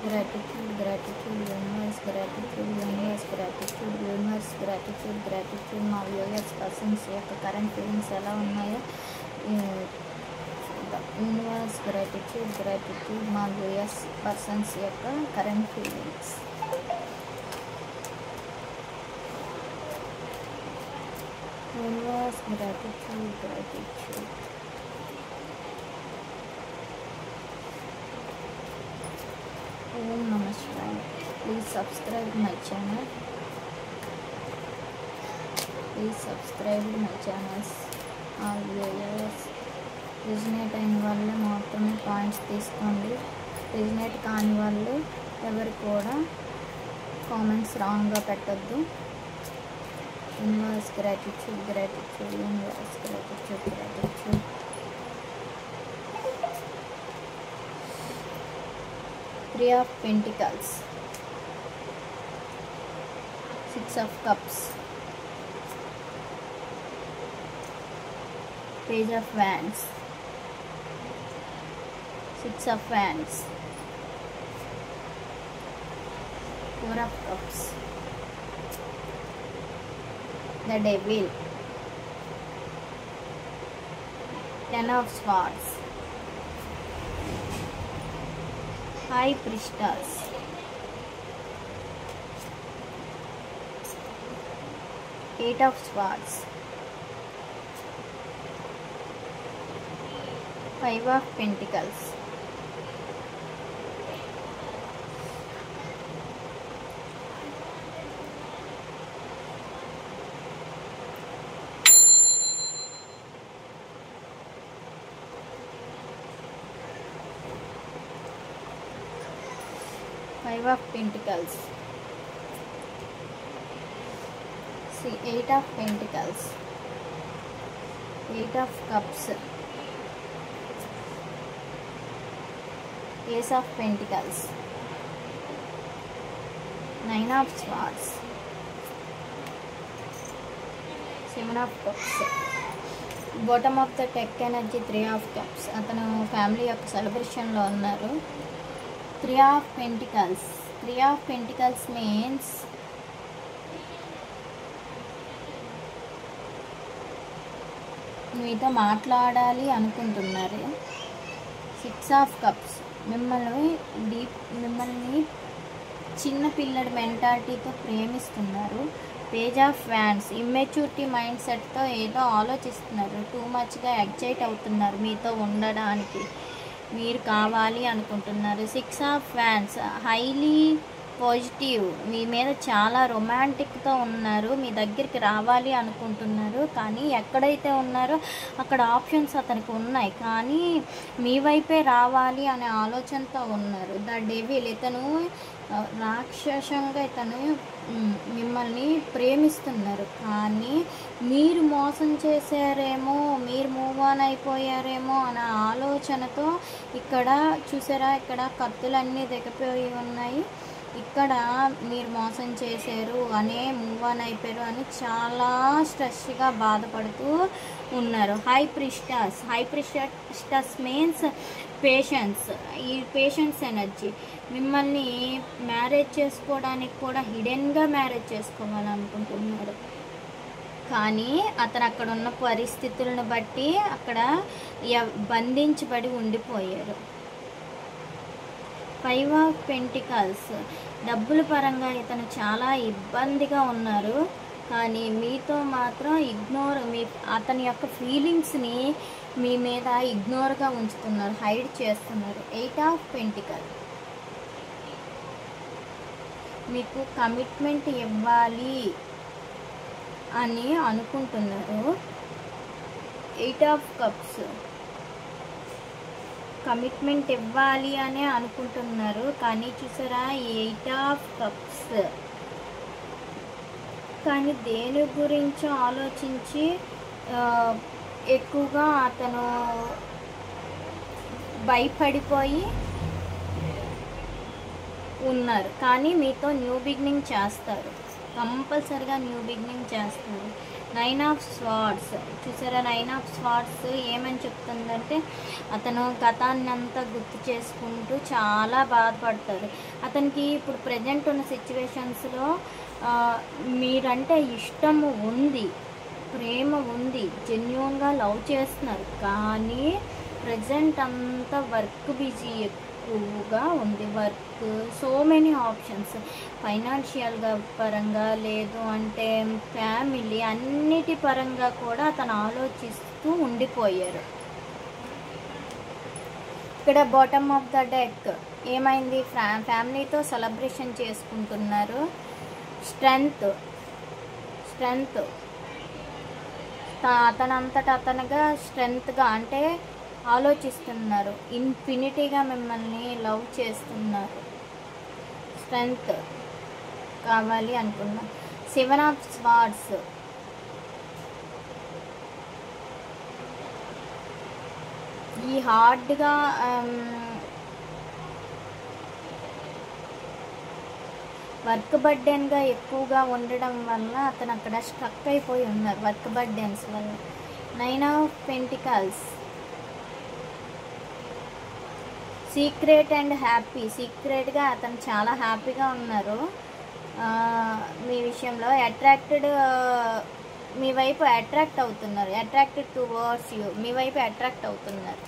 gratitude, gratitude, universe, gratitude, universe, gratitude, universe, gratitude, gratitude. మా viewers persons యొక్క current feelings ఎలా ఉన్నాయో universe gratitude, gratitude. మా viewers persons యొక్క current feelings. Universe gratitude, gratitude. ఓం నమః శివాయ. Please subscribe my channel. Please subscribe my channels. All viewers resonate అయిన వాళ్ళు మాత్రమే పాయింట్స్ తీసుకోండి. రిజనేట్ కాని వాళ్ళు ఎవరు కూడా కామెంట్స్ రాంగ్గా పెట్టద్దు. Universe gratitude, gratitude, universe gratitude, gratitude. Three of Pentacles, Six of Cups, Page of Wands, Six of Wands, Four of Cups, the Devil, Ten of Swords, High Priestess, Eight of Swords, Five of Pentacles, Five of Pentacles. See, Eight of Pentacles, Eight of Cups, Ace of Pentacles, Nine of Swords, Seven of Cups. Bottom of the deck energy, Three of Cups. అతను family యొక్క సెలబ్రేషన్లో ఉన్నారు. Three of Pentacles. Three of Pentacles means మీతో మాట్లాడాలి అనుకుంటున్నారు. Six of Cups. మిమ్మల్ని చిన్న పిల్లడి మెంటాలిటీతో ప్రేమిస్తున్నారు. Page of wands. Immaturity mind సెట్తో ఏదో ఆలోచిస్తున్నారు. టూ మచ్గా ఎగ్జైట్ అవుతున్నారు మీతో ఉండడానికి. మీరు కావాలి అనుకుంటున్నారు. Six of wands. Highly positive. మీ మీద చాలా రొమాంటిక్తో ఉన్నారు. మీ దగ్గరికి రావాలి అనుకుంటున్నారు. కానీ ఎక్కడైతే ఉన్నారో అక్కడ ఆప్షన్స్ అతనికి ఉన్నాయి, కానీ మీ వైపే రావాలి అనే ఆలోచనతో ఉన్నారు. The devil. ఇతను రాక్షసంగా ఇతను మిమ్మల్ని ప్రేమిస్తున్నారు, కానీ మీరు మోసం చేశారేమో, మీరు మూవ్ ఆన్ అయిపోయారేమో అనే ఆలోచనతో ఇక్కడ చూసారా, ఇక్కడ కత్తులన్నీ దిగిపోయి ఉన్నాయి. ఇక్కడ మీరు మోసం చేశారు అనే మూవ్ ఆన్ అయిపోయారు అని చాలా స్ట్రెస్గా బాధపడుతూ ఉన్నారు. High priestess. High priestess means patience. ఈ పేషెన్స్ ఎనర్జీ. మిమ్మల్ని మ్యారేజ్ చేసుకోవడానికి కూడా హిడెన్గా మ్యారేజ్ చేసుకోవాలనుకుంటున్నారు, కానీ అతను అక్కడ ఉన్న పరిస్థితులను బట్టి అక్కడ బంధించబడి ఉండిపోయారు. Five of pentacles. డబ్బుల పరంగా ఇతను చాలా ఇబ్బందిగా ఉన్నారు, కానీ మీతో మాత్రం అతని యొక్క ఫీలింగ్స్ని మీ మీద ఇగ్నోర్గా ఉంచుతున్నారు, హైడ్ చేస్తున్నారు. Eight of pentacle. మీకు కమిట్మెంట్ ఇవ్వాలి అని అనుకుంటున్నారు. Eight of cups. కమిట్మెంట్ ఇవ్వాలి అని అనుకుంటున్నారు, కానీ చూసారా ఎయిట్ ఆఫ్ కప్స్. కానీ దేని గురించో ఆలోచించి ఎక్కువగా అతను భయపడిపోయి ఉన్నారు, కానీ మీతో న్యూ బిగినింగ్ చేస్తారు, కంపల్సరిగా న్యూ బిగినింగ్ చేస్తారు. నైన్ ఆఫ్ స్వార్డ్స్ చూసారా? నైన్ ఆఫ్ స్వార్డ్స్ ఏమని చెప్తుందంటే అతను గతాన్ని అంతా గుర్తు చేసుకుంటూ చాలా బాధపడతాడు. అతనికి ఇప్పుడు ప్రజెంట్ ఉన్న సిచ్యువేషన్స్లో మీరంటే ఇష్టము ఉంది, ప్రేమ ఉంది, జెన్యూన్గా లవ్ చేస్తున్నారు, కానీ ప్రజెంట్ అంతా వర్క్ బిజీ ఎక్కువగా ఉంది. వర్క్, సో మెనీ ఆప్షన్స్, ఫైనాన్షియల్గా పరంగా లేదు అంటే ఫ్యామిలీ, అన్నిటి పరంగా కూడా అతను ఆలోచిస్తూ ఉండిపోయారు. ఇక్కడ బాటమ్ ఆఫ్ ద డెక్ ఏమైంది? ఫ్యామిలీతో సెలబ్రేషన్ చేసుకుంటున్నారు. స్ట్రెంగ్త్ అతనంతట అతనుగా స్ట్రెంగ్త్గా అంటే ఆలోచిస్తున్నారు, ఇన్ఫినిటీగా మిమ్మల్ని లవ్ చేస్తున్నారు, స్ట్రెంగ్త్ కావాలి అనుకున్నారు. సెవెన్ ఆఫ్ స్వార్డ్స్ ఈ హార్డ్గా వర్క్ బర్డెన్గా ఎక్కువగా ఉండడం వల్ల అతను అక్కడ స్ట్రక్ అయిపోయి ఉన్నారు వర్క్ బర్డెన్స్ వల్ల. Nine of pentacles secret and happy, సీక్రెట్గా అతను చాలా హ్యాపీగా ఉన్నారు మీ విషయంలో. అట్రాక్టెడ్, మీ వైపు అట్రాక్ట్ అవుతున్నారు, అట్రాక్టెడ్ టువర్డ్స్ యూ, మీ వైపు అట్రాక్ట్ అవుతున్నారు.